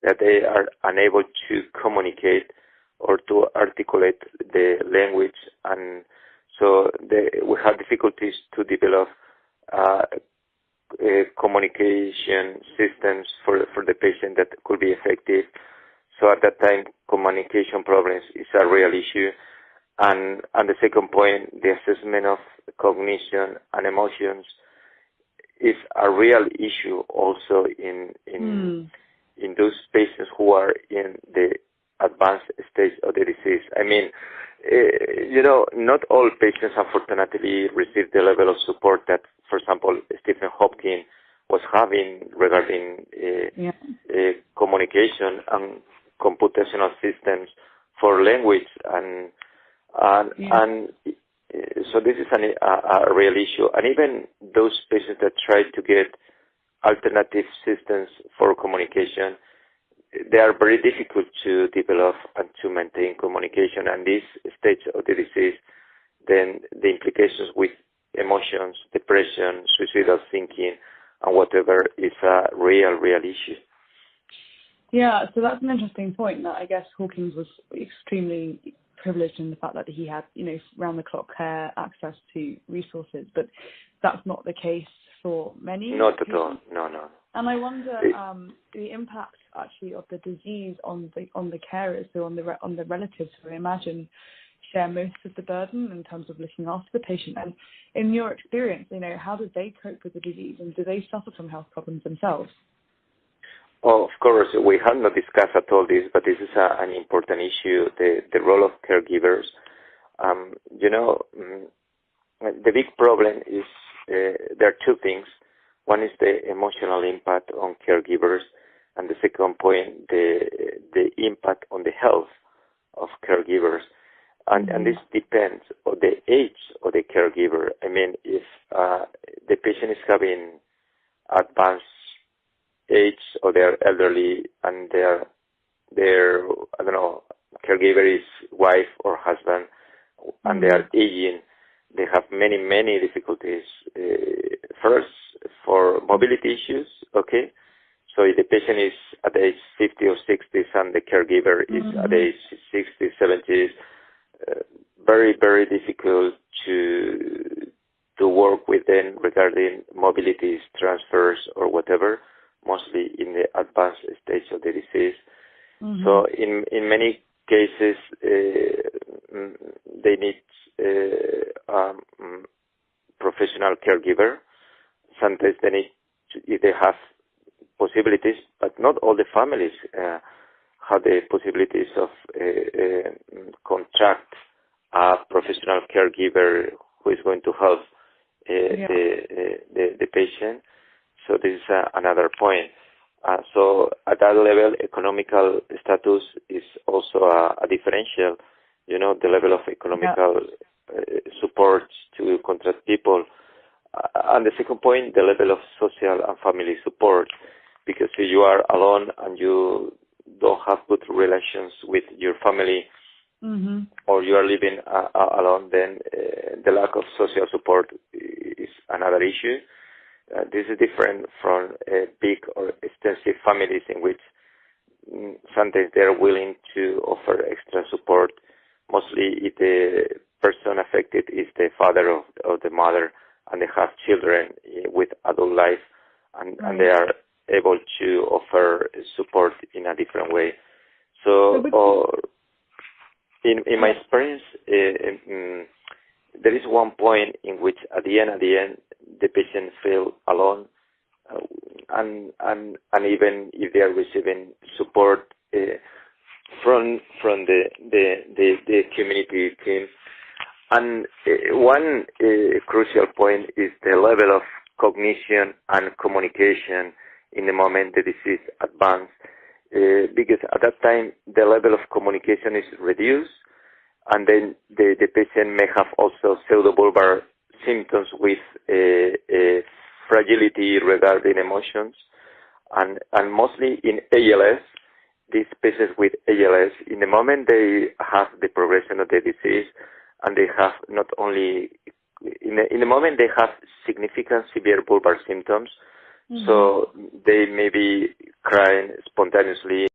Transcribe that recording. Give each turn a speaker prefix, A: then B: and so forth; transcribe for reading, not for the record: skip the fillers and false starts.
A: that they are unable to communicate or to articulate the language, and so we have difficulties to develop communication systems for the patient that could be effective. So at that time, communication problems is a real issue. And the second point, the assessment of cognition and emotions is a real issue also in those patients who are in the advanced stage of the disease. I mean, not all patients unfortunately receive the level of support that, for example, Stephen Hopkins was having regarding communication and computational systems for language, and so this is a real issue. And even those patients that try to get alternative systems for communication, they are very difficult to develop and to maintain communication. And this stage of the disease, then the implications with emotions, depression, suicidal thinking, and whatever is a real issue.
B: Yeah, so that's an interesting point, that I guess Hawkins was extremely privileged in the fact that he had, round-the-clock care, access to resources, but that's not the case for many.
A: Not at all, no.
B: And I wonder the impact actually of the disease on the carers, so on the relatives who I imagine share most of the burden in terms of looking after the patient. And in your experience, how do they cope with the disease, and do they suffer from health problems themselves?
A: Well, of course, we have not discussed at all this, but this is an important issue, the role of caregivers. The big problem is there are two things. One is the emotional impact on caregivers, and the second point, the impact on the health of caregivers. And this depends on the age of the caregiver. I mean, if the patient is having advanced age or they're elderly and their caregiver is wife or husband, and they are aging, they have many difficulties. First, for mobility issues, okay? So if the patient is at age 50 or 60 and the caregiver is at age 60, 70, very difficult to work with them regarding mobilities, transfers, or whatever, mostly in the advanced stage of the disease. So in many cases, they need professional caregiver. Sometimes they need, if they have possibilities, but not all the families have the possibilities of contract a professional caregiver who is going to help the patient. So this is another point. So at that level, economical status is also a differential. The level of economical support to contract people. And the second point, the level of social and family support. Because if you are alone and you don't have good relations with your family, or you are living alone, then the lack of social support is another issue. This is different from big or extensive families in which sometimes they're willing to offer extra support, mostly if the person affected is the father of the mother and they have children with adult life, and they are able to offer support in a different way. So in my experience, there is one point in which at the end, the patient feel alone, and even if they are receiving support from the community team. And one crucial point is the level of cognition and communication in the moment the disease advances, because at that time the level of communication is reduced, and then the patient may have also pseudobulbar symptoms with fragility regarding emotions, and mostly in ALS, these patients with ALS, in the moment they have the progression of the disease, and they have not only, in the moment they have significant severe bulbar symptoms, so they may be crying spontaneously,